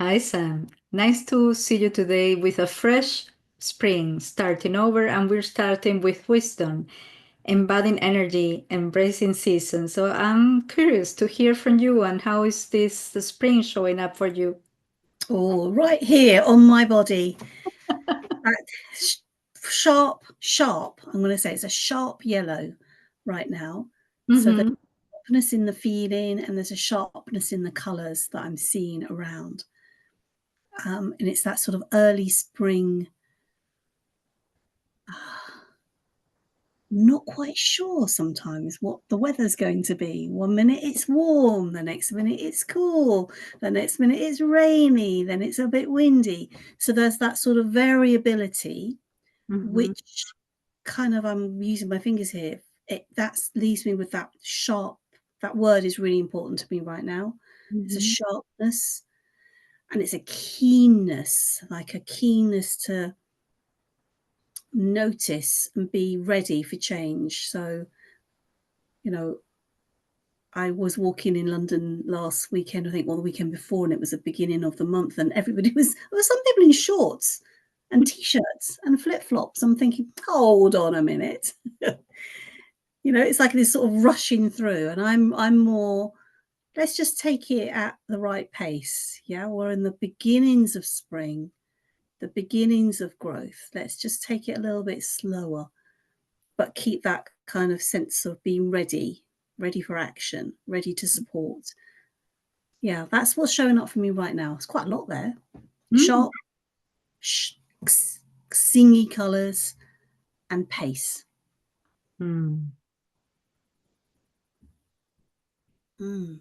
Hi, Sam. Nice to see you today with a fresh spring starting over, and we're starting with wisdom, embodying energy, embracing season. So I'm curious to hear from you and how is this the spring showing up for you? Oh, right here on my body. That sharp, I'm going to say it's a sharp yellow right now. So there's Mm-hmm. sharpness in the feeling and there's a sharpness in the colours that I'm seeing around. And it's that sort of early spring, not quite sure sometimes what the weather's going to be. One minute it's warm, the next minute it's cool, the next minute it's rainy, then it's a bit windy. So there's that sort of variability, Mm-hmm. which kind of, I'm using my fingers here, that leaves me with that sharp, that word is really important to me right now. It's a Mm-hmm. sharpness and it's a keenness, like a keenness to notice and be ready for change. So, you know, I was walking in London last weekend, I think, or the weekend before, and it was the beginning of the month, and everybody there was some people in shorts and t-shirts and flip-flops. I'm thinking, hold on a minute. It's like this sort of rushing through, and I'm more, let's just take it at the right pace. Yeah, we're in the beginnings of spring, the beginnings of growth. Let's just take it a little bit slower, but keep that kind of sense of being ready for action, ready to support. Yeah, that's what's showing up for me right now. It's quite a lot there. Mm-hmm. Sharp, singy colours, and pace. Mm. Mm-hmm.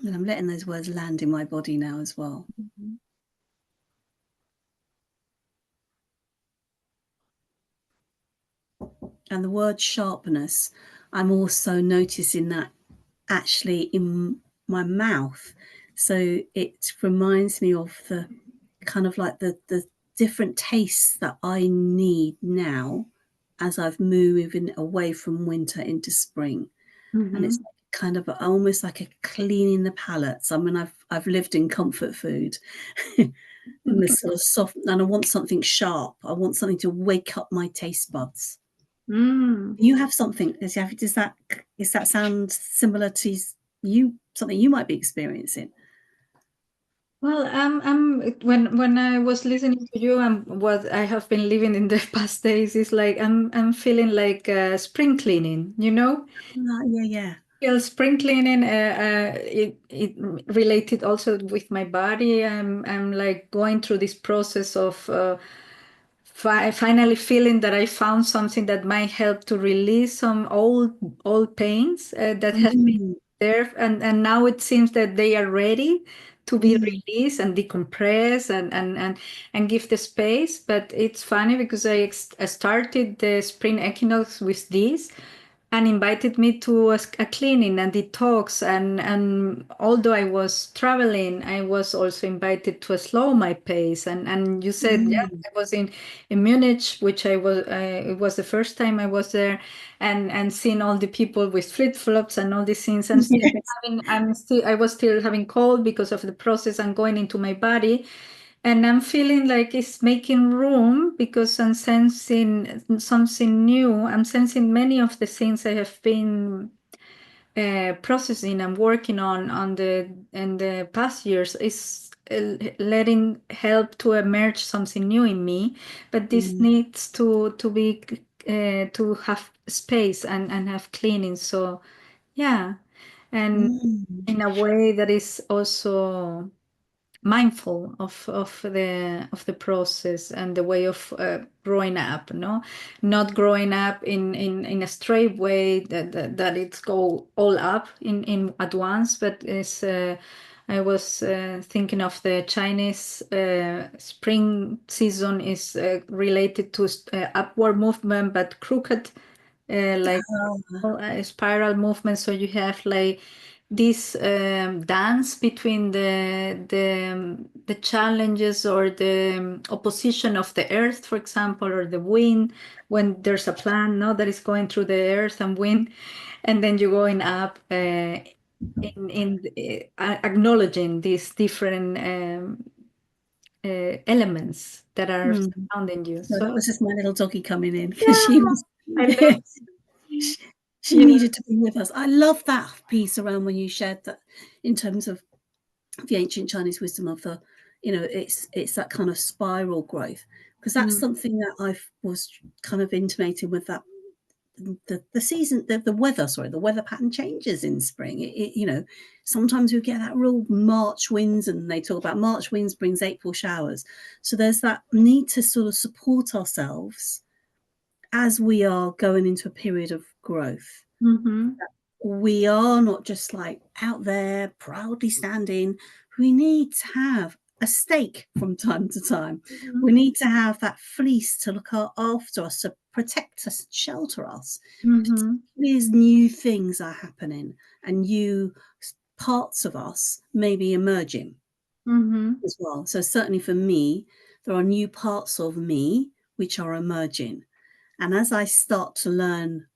And I'm letting those words land in my body now as well. And the word sharpness, I'm also noticing that actually in my mouth. So it reminds me of the kind of like the different tastes that I need now as I've moving away from winter into spring. And Mm-hmm. it's kind of almost like a cleaning the palates. I mean, I've lived in comfort food and this sort of soft, and I want something sharp. I want something to wake up my taste buds. Mm. You have something. Does that sound similar to you? Something you might be experiencing? Well, when I was listening to you and what I have been living in the past days is like I'm feeling like spring cleaning, you know? Yeah, yeah. Yeah, spring cleaning. It related also with my body. I'm like going through this process of finally feeling that I found something that might help to release some old pains that has been Mm, there, and now it seems that they are ready to be mm, released and decompress and give the space. But it's funny because I started the spring equinox with this and invited me to a cleaning and detox, and although I was traveling, I was also invited to slow my pace, and you said, yeah, mm, I was in Munich, which it was the first time I was there, and seeing all the people with flip-flops and all these things, and still yes. I was still having cold because of the process and going into my body. And I'm feeling like it's making room because I'm sensing something new. I'm sensing many of the things I have been processing and working on the in the past years is letting help to emerge something new in me. But this Mm, needs to be to have space and have cleaning. So yeah, and mm, in a way that is also mindful of the process and the way of growing up, no, not growing up in a straight way that it's go all up in at once, but is I was thinking of the Chinese spring season is related to upward movement but crooked, like oh, a spiral movement. So you have like this dance between the challenges or the opposition of the earth, for example, or the wind when there's a plant, no, that is going through the earth and wind, and then you're going up in acknowledging these different elements that are Mm. surrounding you. So that So was just my little doggy coming in because yeah, she was I love she you know. needed to be with us. I love that piece around when you shared that in terms of the ancient Chinese wisdom of the, it's that kind of spiral growth, because that's Mm, something that I was kind of intimating with that the season, the weather, the weather pattern changes in spring. Sometimes we get that real March winds, and they talk about March winds brings April showers. So there's that need to sort of support ourselves as we are going into a period of growth. mm-hmm, We are not just like out there proudly standing. We need to have a stake from time to time. mm-hmm, We need to have that fleece to look after us, to protect us, shelter us, mm-hmm, particularly as new things are happening and new parts of us may be emerging mm-hmm, as well. So certainly for me, there are new parts of me which are emerging. And as I start to learn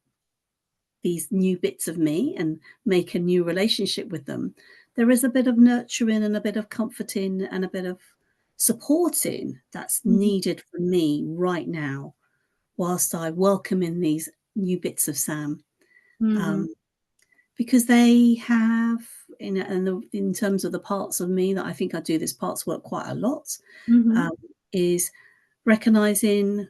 these new bits of me and make a new relationship with them, there is a bit of nurturing and a bit of comforting and a bit of supporting that's mm-hmm, needed for me right now, whilst I welcome in these new bits of Sam, mm-hmm, um, because they have, in terms of the parts of me that I think I do this parts work quite a lot, mm-hmm, um, is recognizing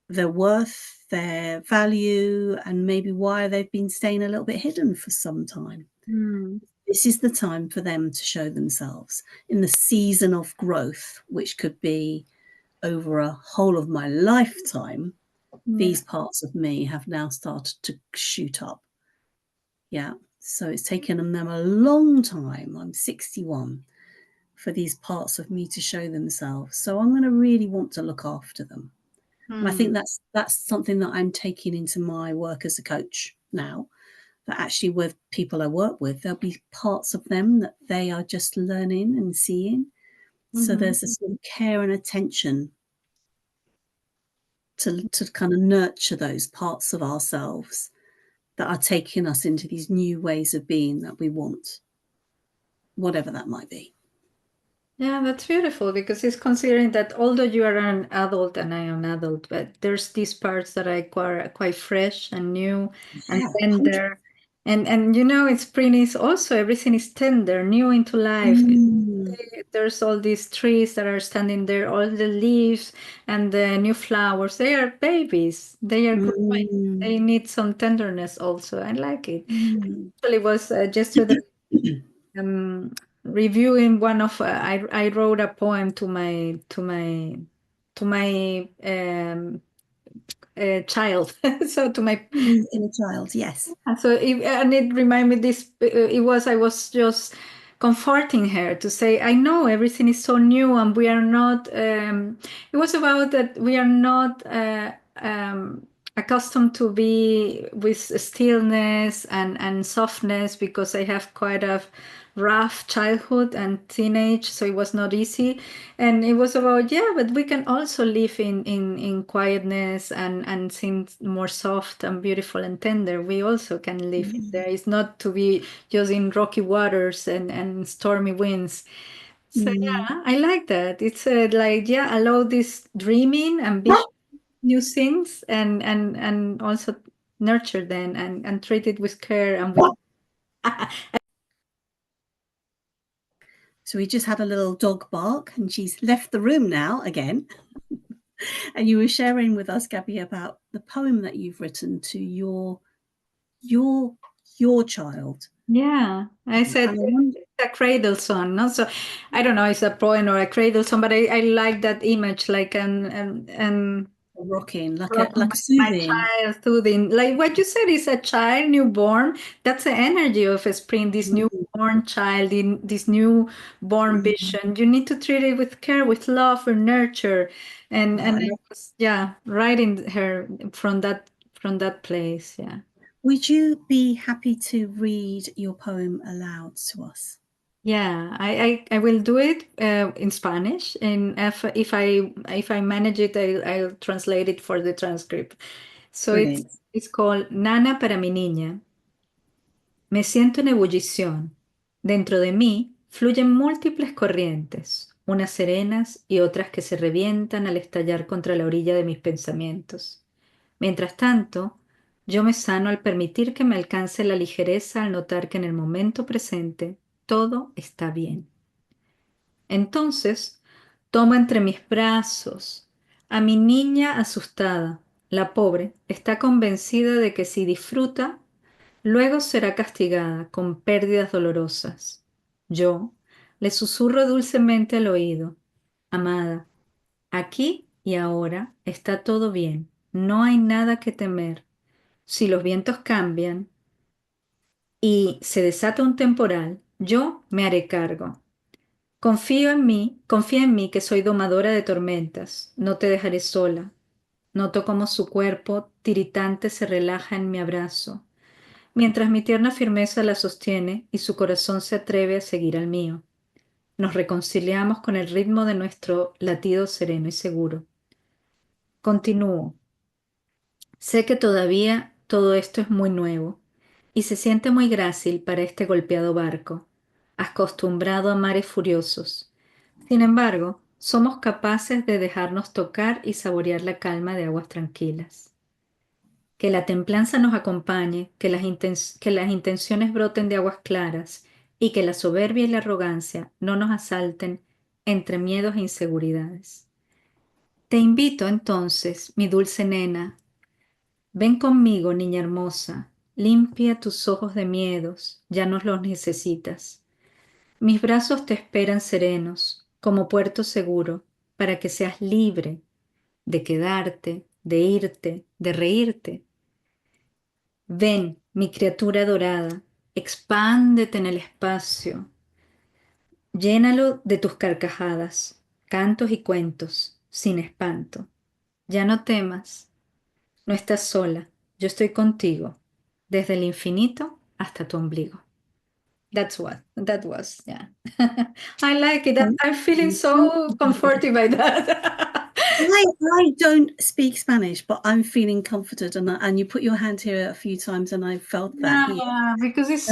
their worth, their value, and maybe why they've been staying a little bit hidden for some time. mm-hmm. This is the time for them to show themselves in the season of growth, which could be over a whole of my lifetime. Yeah. These parts of me have now started to shoot up. Yeah. So it's taken them a long time. I'm 61 for these parts of me to show themselves. So I'm going to really want to look after them. And I Mm, think that's something that I'm taking into my work as a coach now, that actually with people I work with, there'll be parts of them that they are just learning and seeing. So mm-hmm. there's a sort of care and attention to kind of nurture those parts of ourselves that are taking us into these new ways of being that we want, whatever that might be. Yeah, that's beautiful because it's considering that although you are an adult and I am an adult, but there's these parts that are quite fresh and new and Yeah, 100. tender. And it's spring is also everything is tender, new into life. Mm, There's all these trees that are standing there, all the leaves and the new flowers. They are babies. They are growing. mm, They need some tenderness also. I like it. mm. Actually, was yesterday um, reviewing one of I wrote a poem to my child so to my Inner child, yes. and it reminded me this I was just comforting her to say I know everything is so new and we are not it was about that we are not accustomed to be with stillness and softness because I have quite a rough childhood and teenage, so it was not easy. And it was about, yeah, but we can also live in quietness and seem more soft and beautiful and tender. We also can live in Mm, there. It's not to be just in rocky waters and stormy winds. So mm, yeah, I like that. It's like, yeah, allow this dreaming and vision new things and also nurture them and treat it with care and with So we just had a little dog bark and she's left the room now again. And you were sharing with us, Gabby, about the poem that you've written to your your child. yeah. I said And I wonder, it's a cradle song, no? So I don't know, it's a poem or a cradle song, but I like that image, like and rocking, rocking like a my soothing. child, soothing. Like what you said is a child newborn. That's the energy of a spring, this Mm, newborn child in this newborn mm. vision. You need to treat it with care, with love and nurture. Oh, I And I love. was, yeah, writing her from that place. Yeah. Would you be happy to read your poem aloud to us? Yeah, I will do it in Spanish, and if I manage it, I'll translate it for the transcript. So Brilliant. it's called Nana para mi niña. Me siento en ebullición. Dentro de mí fluyen múltiples corrientes, unas serenas y otras que se revientan al estallar contra la orilla de mis pensamientos. Mientras tanto, yo me sano al permitir que me alcance la ligereza al notar que en el momento presente todo está bien. Entonces, tomo entre mis brazos a mi niña asustada. La pobre está convencida de que si disfruta, luego será castigada con pérdidas dolorosas. Yo le susurro dulcemente al oído: Amada, aquí y ahora está todo bien. No hay nada que temer. Si los vientos cambian y se desata un temporal, yo me haré cargo. Confía en mí que soy domadora de tormentas. No te dejaré sola. Noto cómo su cuerpo tiritante se relaja en mi abrazo, mientras mi tierna firmeza la sostiene y su corazón se atreve a seguir al mío. Nos reconciliamos con el ritmo de nuestro latido sereno y seguro. Continúo. Sé que todavía todo esto es muy nuevo y se siente muy grácil para este golpeado barco, acostumbrado a mares furiosos. Sin embargo, somos capaces de dejarnos tocar y saborear la calma de aguas tranquilas. Que la templanza nos acompañe, que las intenciones broten de aguas claras y que la soberbia y la arrogancia no nos asalten entre miedos e inseguridades. Te invito entonces, mi dulce nena, ven conmigo, niña hermosa, limpia tus ojos de miedos, ya no los necesitas. Mis brazos te esperan serenos, como puerto seguro, para que seas libre de quedarte, de irte, de reírte. Ven, mi criatura dorada, expándete en el espacio, llénalo de tus carcajadas, cantos y cuentos, sin espanto. Ya no temas, no estás sola, yo estoy contigo, desde el infinito hasta tu ombligo. That was, yeah. I like it. Thank I'm feeling you. so comforted by that. I don't speak Spanish, but I'm feeling comforted, and you put your hand here a few times, and I felt that here. Yeah, because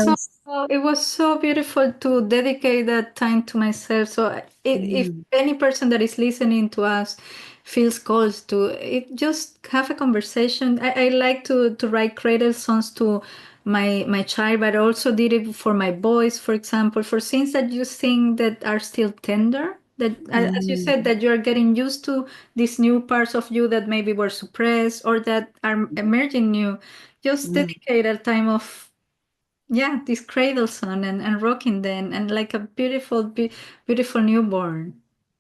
Um, it was so beautiful to dedicate that time to myself. So if any person that is listening to us feels called to it, just have a conversation. I like to write cradle songs to my child, but I also did it for my boys, for example, for things that you think that are still tender. That, as you said, that you're getting used to these new parts of you that maybe were suppressed or that are emerging new. Just dedicate a time of, yeah, this cradle song and rocking them and like a beautiful newborn.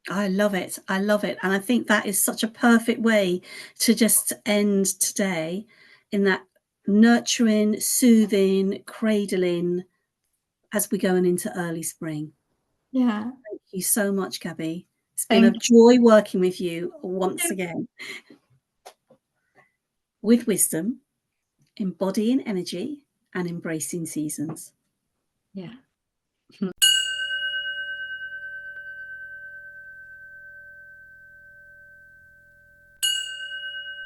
I love it. I love it. And I think that is such a perfect way to just end today, in that nurturing, soothing, cradling as we're going into early spring. Yeah. Thank you so much, Gabby. It's been a Thank joy working with you once you. again. With wisdom, embodying energy, and embracing seasons. Yeah.